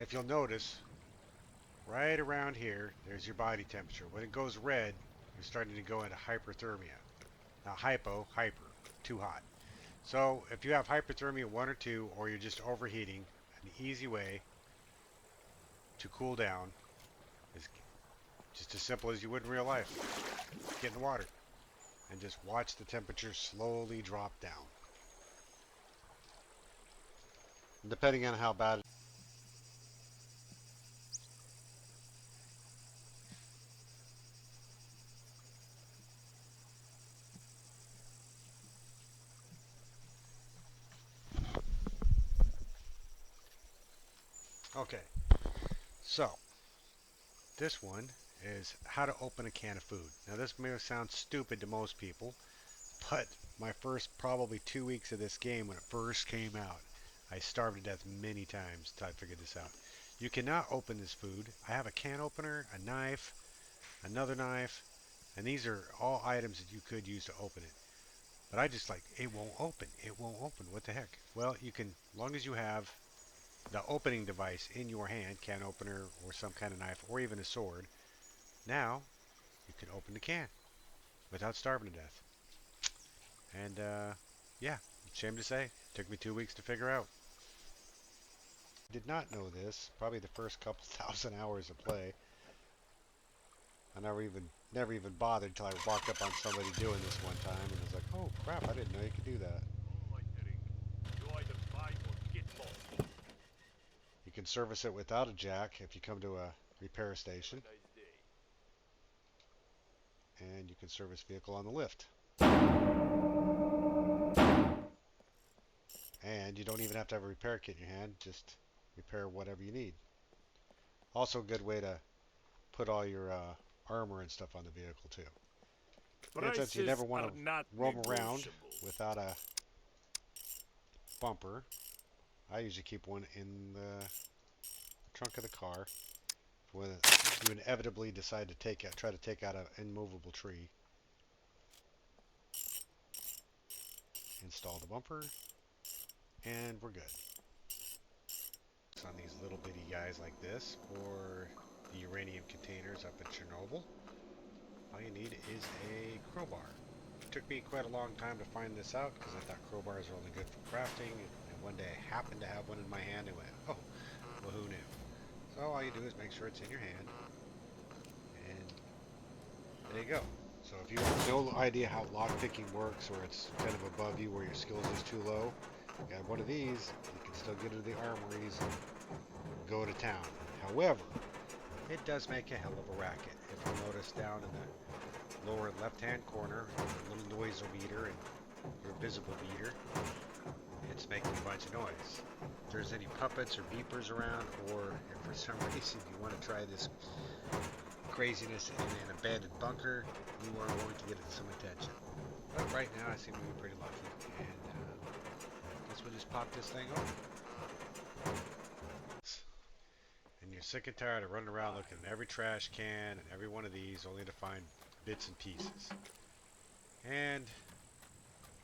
If you'll notice, right around here, there's your body temperature. When it goes red, you're starting to go into hyperthermia. Not hyper, too hot. So if you have hyperthermia 1 or 2, or you're just overheating, an easy way to cool down is just as simple as you would in real life. Get in the water and just watch the temperature slowly drop down. And depending on how bad. Okay, so this one is how to open a can of food. Now this may sound stupid to most people, but my first probably 2 weeks of this game when it first came out, I starved to death many times until I figured this out. You cannot open this food. I have a can opener, a knife, another knife, and these are all items that you could use to open it. But I just like, it won't open. It won't open. What the heck? Well, you can, as long as you have the opening device in your hand, can opener or some kind of knife or even a sword, now you can open the can without starving to death. And yeah, shame to say, took me 2 weeks to figure out. Did not know this. Probably the first couple thousand hours of play. I never even bothered until I walked up on somebody doing this one time and was like, oh crap, I didn't know you could do that. You can service it without a jack if you come to a repair station, and you can service vehicle on the lift. And you don't even have to have a repair kit in your hand, just repair whatever you need. Also a good way to put all your armor and stuff on the vehicle too. And since you never Prices want are to not roam around negotiable. without a bumper, I usually keep one in the trunk of the car when you inevitably decide to try to take out an immovable tree. Install the bumper, and we're good. On these little bitty guys like this, or the uranium containers up at Chernobyl, all you need is a crowbar. It took me quite a long time to find this out because I thought crowbars are only good for crafting, and one day I happened to have one in my hand and went, oh, well, who knew? So all you do is make sure it's in your hand, and there you go. So if you have no idea how lockpicking works, or it's kind of above you where your skills is too low, you got one of these, you can still get into the armories and go to town. However, it does make a hell of a racket. If you notice down in the lower left-hand corner, a little noisometer and your visible meter, it's making a bunch of noise. If there's any puppets or beepers around, or if for some reason you want to try this craziness in an abandoned bunker, you are going to get some attention. But right now, I seem to be pretty lucky, and I guess we'll just pop this thing open. And you're sick and tired of running around looking at every trash can and every one of these only to find bits and pieces. And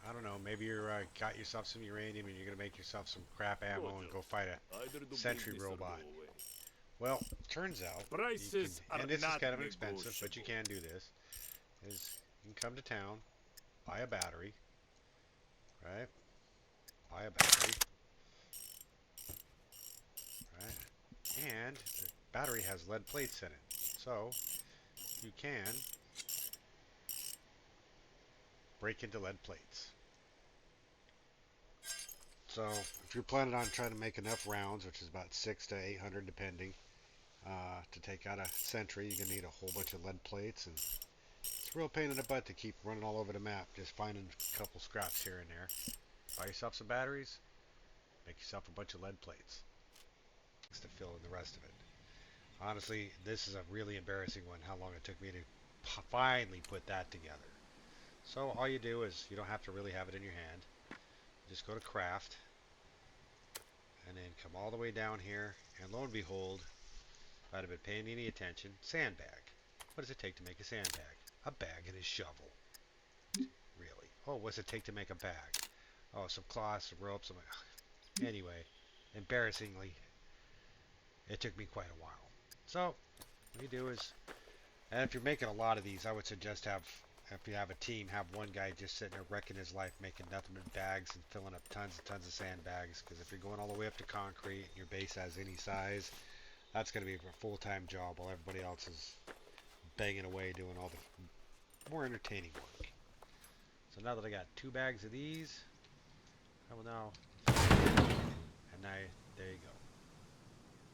I don't know, maybe you're got yourself some uranium and you're gonna make yourself some crap ammo and go fight a sentry robot. Well, turns out you can, Prices are and this is not kind of expensive, but you negotiable. can do this. Is you can come to town, buy a battery, right? Buy a battery, right? And the battery has lead plates in it, so you can break into lead plates. So if you're planning on trying to make enough rounds, which is about 6 to 800 depending, to take out a sentry, you're gonna need a whole bunch of lead plates, and it's a real pain in the butt to keep running all over the map, just finding a couple scraps here and there. Buy yourself some batteries, make yourself a bunch of lead plates to fill in the rest of it. Honestly, this is a really embarrassing one, how long it took me to finally put that together. So all you do is, you don't have to really have it in your hand. Just go to craft, and then come all the way down here, and lo and behold, if I'd have been paying any attention, sandbag. What does it take to make a sandbag? A bag and a shovel. Really? Oh, what does it take to make a bag? Oh, some cloth, some ropes. Anyway, embarrassingly, It took me quite a while. So what you do is, and if you're making a lot of these, I would suggest if you have a team, have one guy just sitting there wrecking his life, making nothing but bags and filling up tons and tons of sandbags. Because if you're going all the way up to concrete and your base has any size, that's going to be a full-time job while everybody else is banging away doing all the more entertaining work. So now that I got 2 bags of these, I will now, and now there you go.